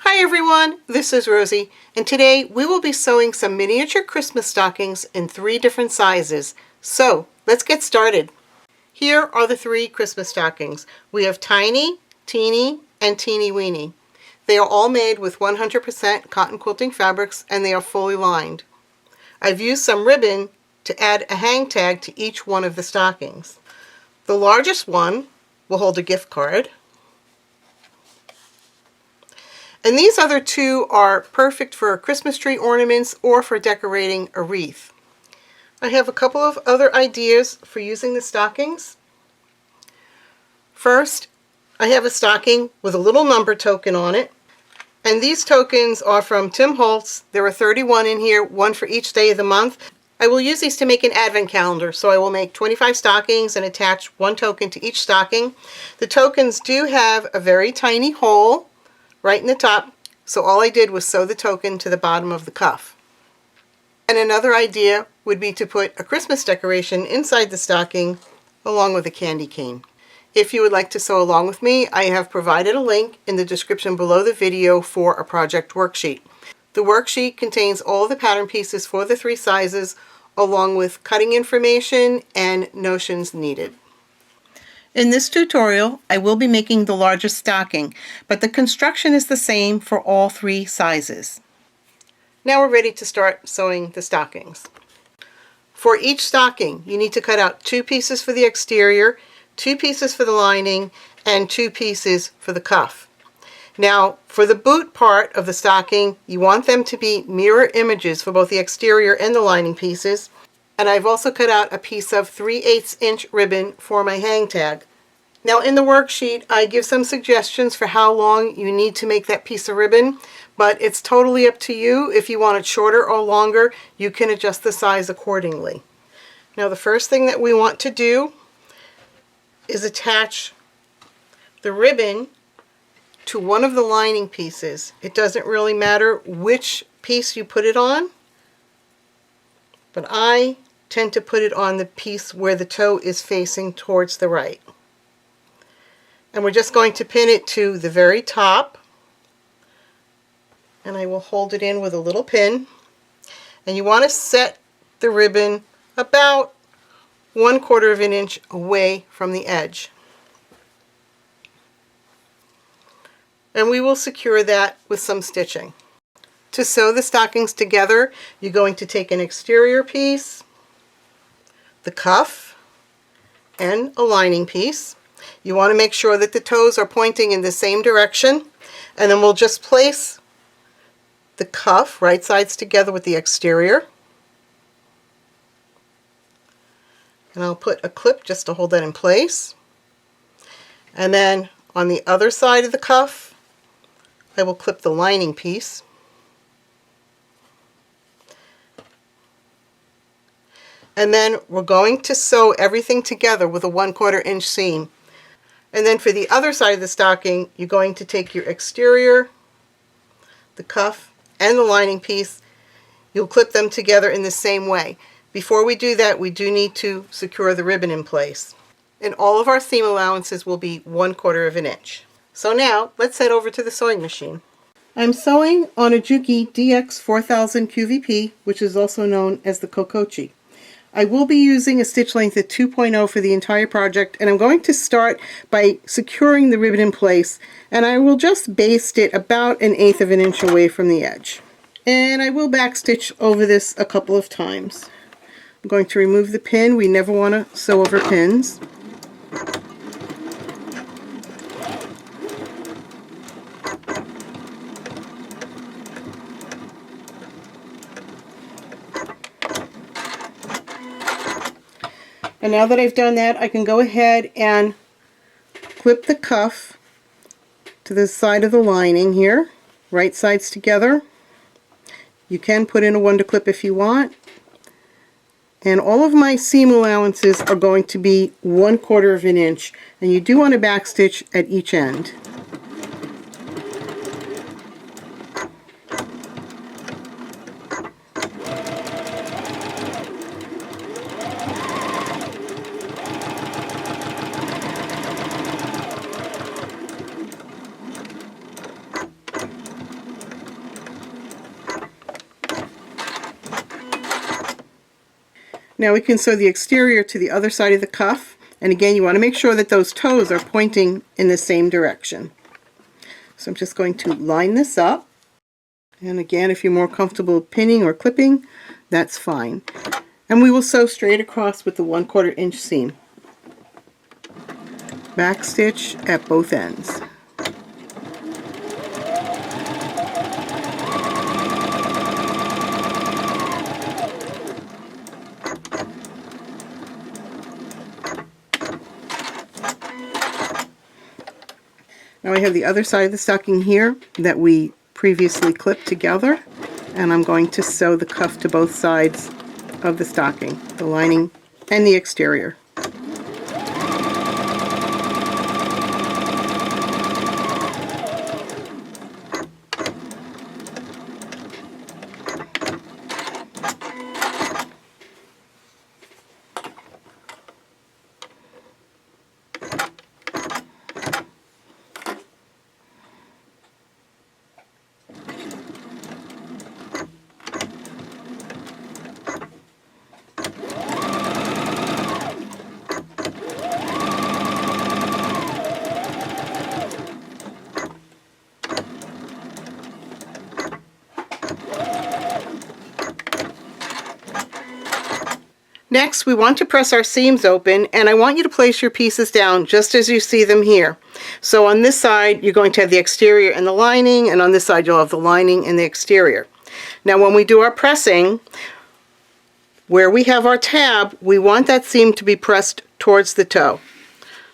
Hi everyone, this is Rosie, and today we will be sewing some miniature Christmas stockings in 3 different sizes. So let's get started. Here are the 3 Christmas stockings. We have Tiny, Teeny, and Teeny Weeny. They are all made with 100% cotton quilting fabrics and they are fully lined. I've used some ribbon to add a hang tag to each one of the stockings. The largest one will hold a gift card. And these other 2 are perfect for Christmas tree ornaments or for decorating a wreath. I have a couple of other ideas for using the stockings. First, I have a stocking with a little number token on it. And these tokens are from Tim Holtz. There are 31 in here, 1 for each day of the month. I will use these to make an advent calendar, so I will make 25 stockings and attach 1 token to each stocking. The tokens do have a very tiny hole right in the top, so all I did was sew the token to the bottom of the cuff. And another idea would be to put a Christmas decoration inside the stocking along with a candy cane. If you would like to sew along with me, I have provided a link in the description below the video for a project worksheet. The worksheet contains all the pattern pieces for the 3 sizes along with cutting information and notions needed. In this tutorial, I will be making the largest stocking, but the construction is the same for all 3 sizes. Now we're ready to start sewing the stockings. For each stocking, you need to cut out 2 pieces for the exterior, 2 pieces for the lining, and 2 pieces for the cuff. Now, for the boot part of the stocking, you want them to be mirror images for both the exterior and the lining pieces. And I've also cut out a piece of 3/8 inch ribbon for my hang tag. Now in the worksheet I give some suggestions for how long you need to make that piece of ribbon, but it's totally up to you. If you want it shorter or longer, you can adjust the size accordingly. Now the first thing that we want to do is attach the ribbon to one of the lining pieces. It doesn't really matter which piece you put it on, but I tend to put it on the piece where the toe is facing towards the right. And we're just going to pin it to the very top, and I will hold it in with a little pin. And you want to set the ribbon about 1/4 of an inch away from the edge. And we will secure that with some stitching. To sew the stockings together, you're going to take an exterior piece, the cuff, and a lining piece. You want to make sure that the toes are pointing in the same direction, and then we'll just place the cuff right sides together with the exterior. And I'll put a clip just to hold that in place. And then on the other side of the cuff, I will clip the lining piece. And then we're going to sew everything together with a 1/4 inch seam. And then for the other side of the stocking, you're going to take your exterior, the cuff, and the lining piece. You'll clip them together in the same way. Before we do that, we do need to secure the ribbon in place. And all of our seam allowances will be 1/4 of an inch. So now, let's head over to the sewing machine. I'm sewing on a Juki DX 4000 QVP, which is also known as the Kokochi. I will be using a stitch length at 2.0 for the entire project, and I'm going to start by securing the ribbon in place, and I will just baste it about 1/8 of an inch away from the edge. And I will backstitch over this a couple of times. I'm going to remove the pin. We never want to sew over pins. And now that I've done that, I can go ahead and clip the cuff to the side of the lining here, right sides together. You can put in a wonder clip if you want. And all of my seam allowances are going to be 1/4 of an inch, and you do want to backstitch at each end. Now we can sew the exterior to the other side of the cuff, and again you want to make sure that those toes are pointing in the same direction. So I'm just going to line this up, and again if you're more comfortable pinning or clipping, that's fine. And we will sew straight across with the 1/4 inch seam. Back stitch at both ends. Now I have the other side of the stocking here that we previously clipped together, and I'm going to sew the cuff to both sides of the stocking, the lining and the exterior. Next, we want to press our seams open, and I want you to place your pieces down just as you see them here. So on this side, you're going to have the exterior and the lining, and on this side, you'll have the lining and the exterior. Now, when we do our pressing, where we have our tab, we want that seam to be pressed towards the toe.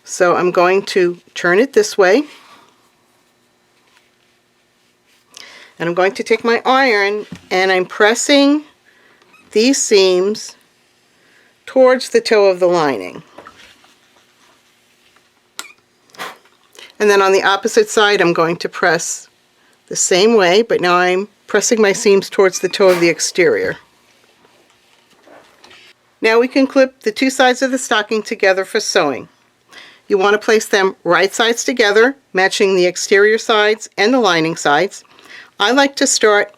So I'm going to turn it this way, and I'm going to take my iron, and I'm pressing these seams towards the toe of the lining. And then on the opposite side, I'm going to press the same way, but now I'm pressing my seams towards the toe of the exterior. Now we can clip the two sides of the stocking together for sewing. You want to place them right sides together, matching the exterior sides and the lining sides. I like to start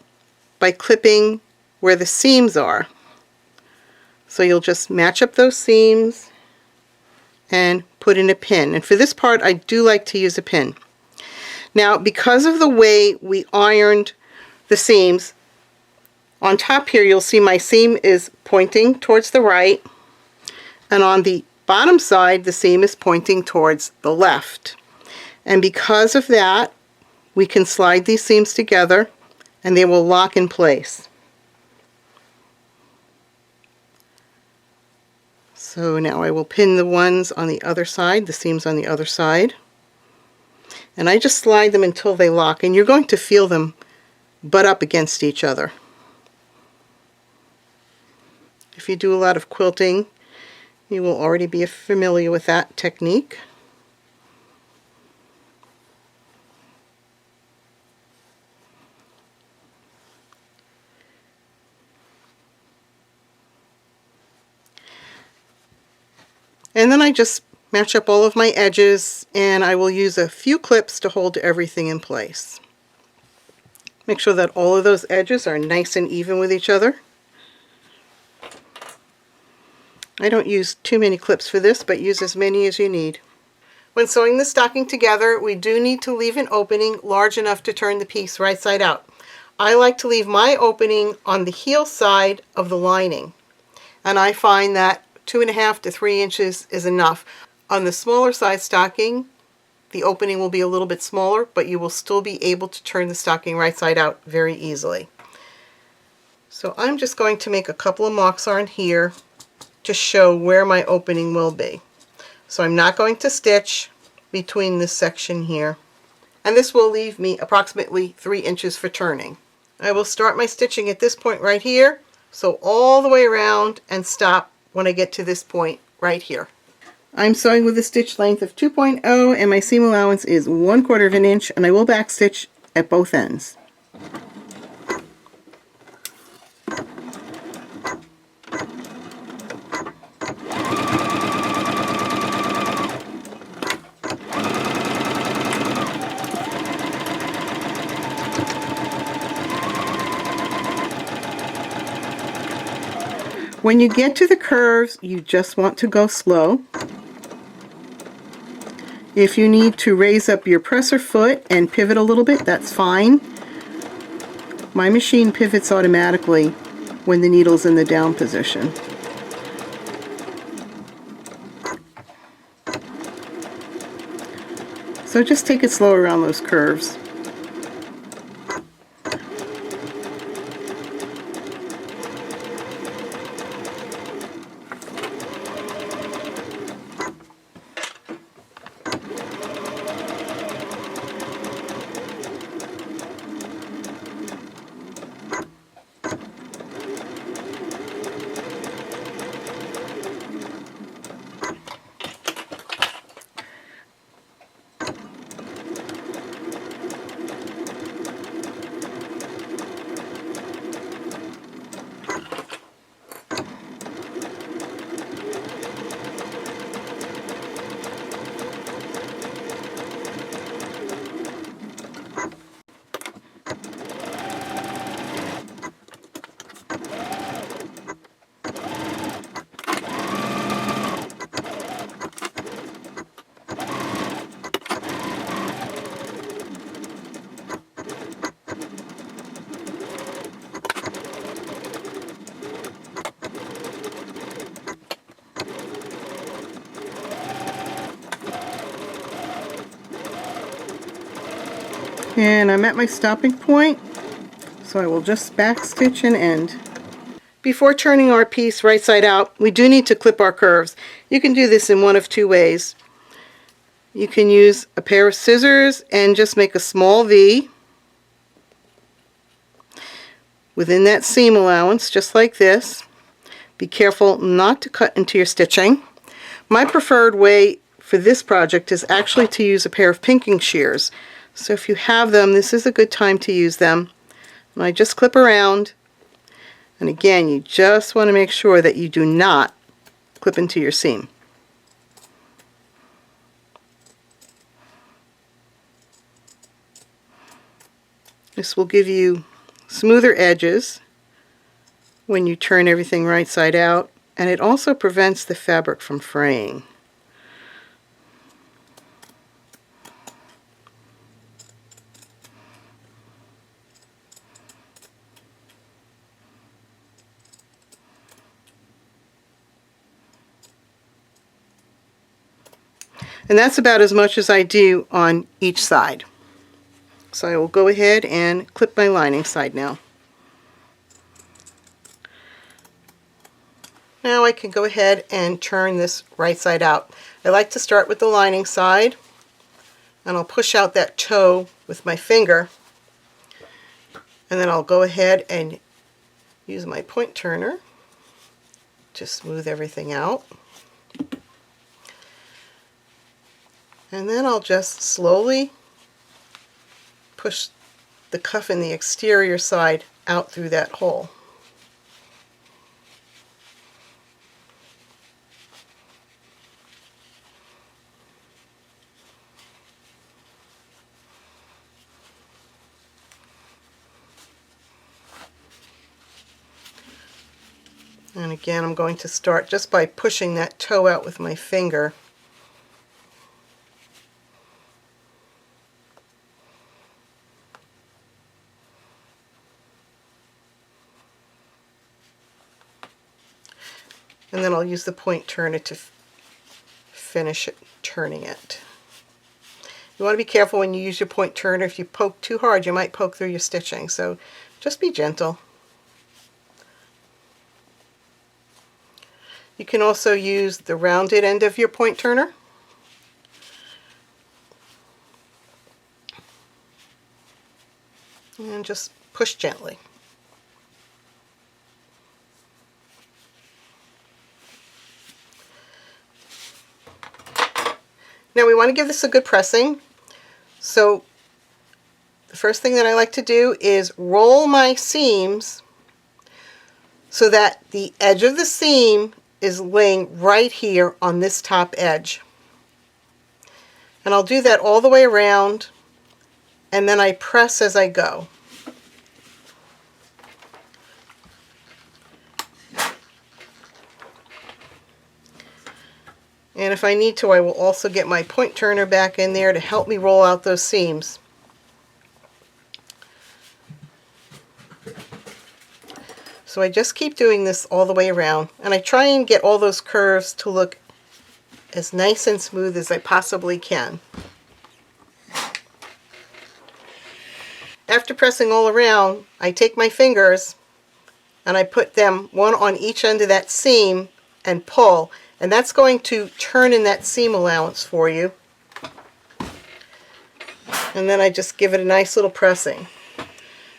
by clipping where the seams are. So you'll just match up those seams and put in a pin. And for this part, I do like to use a pin. Now, because of the way we ironed the seams, on top here you'll see my seam is pointing towards the right, and on the bottom side the seam is pointing towards the left. And because of that, we can slide these seams together and they will lock in place. So now I will pin the ones on the other side, the seams on the other side, and I just slide them until they lock, and you're going to feel them butt up against each other. If you do a lot of quilting, you will already be familiar with that technique. And then I just match up all of my edges, and I will use a few clips to hold everything in place. Make sure that all of those edges are nice and even with each other. I don't use too many clips for this, but use as many as you need. When sewing the stocking together, we do need to leave an opening large enough to turn the piece right side out. I like to leave my opening on the heel side of the lining, and I find that 2.5 to 3 inches is enough. On the smaller size stocking, the opening will be a little bit smaller, but you will still be able to turn the stocking right side out very easily. So I'm just going to make a couple of marks on here to show where my opening will be. So I'm not going to stitch between this section here, and this will leave me approximately 3 inches for turning. I will start my stitching at this point right here, so all the way around, and stop when I get to this point right here. I'm sewing with a stitch length of 2.0, and my seam allowance is 1/4 inch, and I will back stitch at both ends. When you get to the curves, you just want to go slow. If you need to raise up your presser foot and pivot a little bit, that's fine. My machine pivots automatically when the needle's in the down position. So just take it slow around those curves. And I'm at my stopping point, so I will just backstitch and end. Before turning our piece right side out, we do need to clip our curves. You can do this in one of two ways. You can use a pair of scissors and just make a small V within that seam allowance, just like this. Be careful not to cut into your stitching. My preferred way for this project is actually to use a pair of pinking shears. So if you have them, this is a good time to use them. And I just clip around. And again, you just want to make sure that you do not clip into your seam. This will give you smoother edges when you turn everything right side out, and it also prevents the fabric from fraying. And that's about as much as I do on each side. So I will go ahead and clip my lining side now. Now I can go ahead and turn this right side out. I like to start with the lining side, and I'll push out that toe with my finger, and then I'll go ahead and use my point turner to smooth everything out. And then I'll just slowly push the cuff in the exterior side out through that hole. And again, I'm going to start just by pushing that toe out with my finger. And then I'll use the point turner to finish it, turning it. You want to be careful when you use your point turner. If you poke too hard, you might poke through your stitching. So just be gentle. You can also use the rounded end of your point turner. And just push gently. Now we want to give this a good pressing. So the first thing that I like to do is roll my seams so that the edge of the seam is laying right here on this top edge. And I'll do that all the way around, and then I press as I go. And if I need to, I will also get my point turner back in there to help me roll out those seams. So I just keep doing this all the way around, and I try and get all those curves to look as nice and smooth as I possibly can. After pressing all around, I take my fingers and I put them one on each end of that seam and pull, and that's going to turn in that seam allowance for you. And then I just give it a nice little pressing.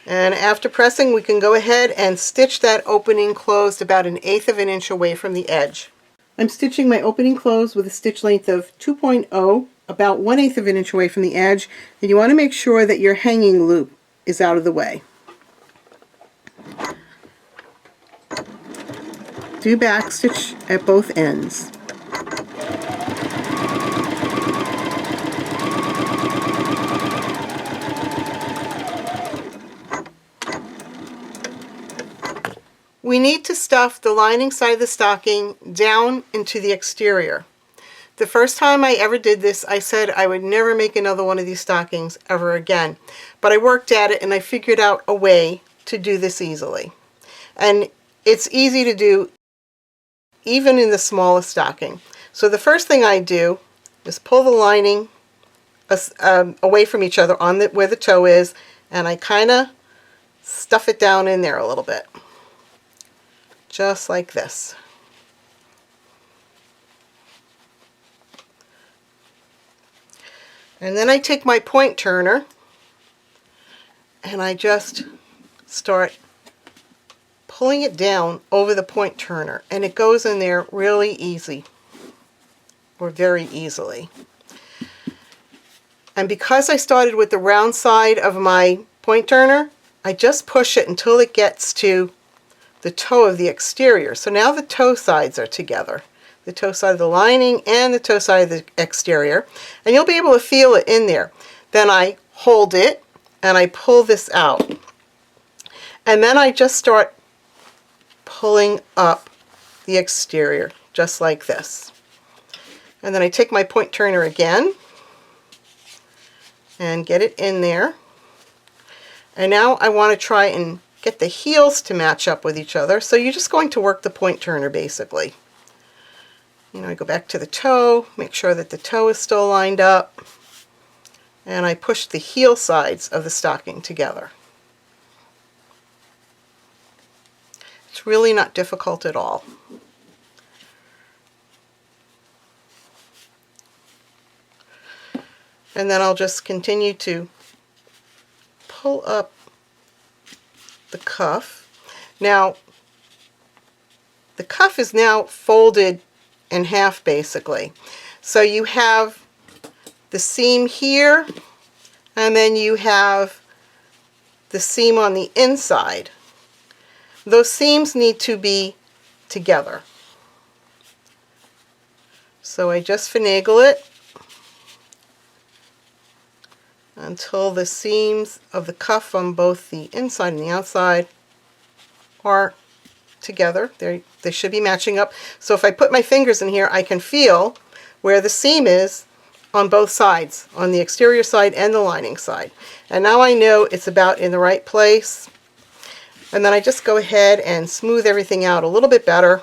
And after pressing, we can go ahead and stitch that opening closed about 1/8 of an inch away from the edge. I'm stitching my opening closed with a stitch length of 2.0, about 1/8 of an inch away from the edge, and you want to make sure that your hanging loop is out of the way. Do back stitch at both ends. We need to stuff the lining side of the stocking down into the exterior. The first time I ever did this, I said I would never make another one of these stockings ever again. But I worked at it and I figured out a way to do this easily. And it's easy to do even in the smallest stocking. So the first thing I do is pull the lining away from each other on where the toe is, and I kind of stuff it down in there a little bit. Just like this. And then I take my point turner and I just start pulling it down over the point turner, and it goes in there really easy, or very easily. And because I started with the round side of my point turner, I just push it until it gets to the toe of the exterior. So now the toe sides are together. The toe side of the lining and the toe side of the exterior. And you'll be able to feel it in there. Then I hold it and I pull this out. And then I just start pulling up the exterior, just like this. And then I take my point turner again and get it in there. And now I want to try and get the heels to match up with each other. So you're just going to work the point turner basically. You know, I go back to the toe, make sure that the toe is still lined up, and I push the heel sides of the stocking together. It's really not difficult at all. And then I'll just continue to pull up the cuff. Now, the cuff is now folded in half basically. So you have the seam here, and then you have the seam on the inside. Those seams need to be together. So I just finagle it until the seams of the cuff on both the inside and the outside are together. They should be matching up. So if I put my fingers in here, I can feel where the seam is on both sides, on the exterior side and the lining side. And now I know it's about in the right place. And then I just go ahead and smooth everything out a little bit better.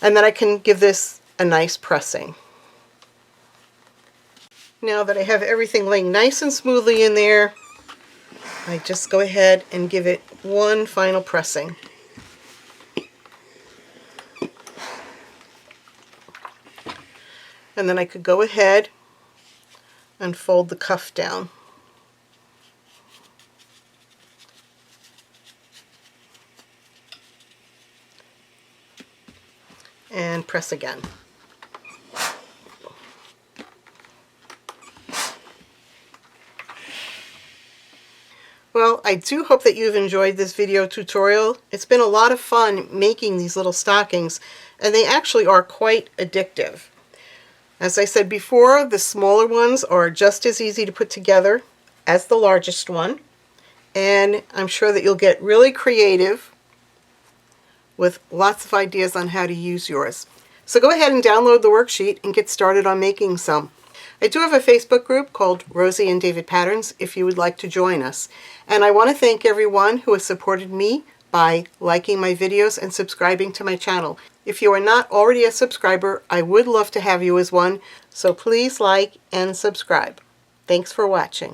And then I can give this a nice pressing. Now that I have everything laying nice and smoothly in there, I just go ahead and give it one final pressing. And then I could go ahead and fold the cuff down. And press again. Well, I do hope that you've enjoyed this video tutorial. It's been a lot of fun making these little stockings, and they actually are quite addictive. As I said before, the smaller ones are just as easy to put together as the largest one, and I'm sure that you'll get really creative with lots of ideas on how to use yours. So go ahead and download the worksheet and get started on making some. I do have a Facebook group called Rosie and David Patterns if you would like to join us. And I want to thank everyone who has supported me by liking my videos and subscribing to my channel. If you are not already a subscriber, I would love to have you as one, so please like and subscribe. Thanks for watching.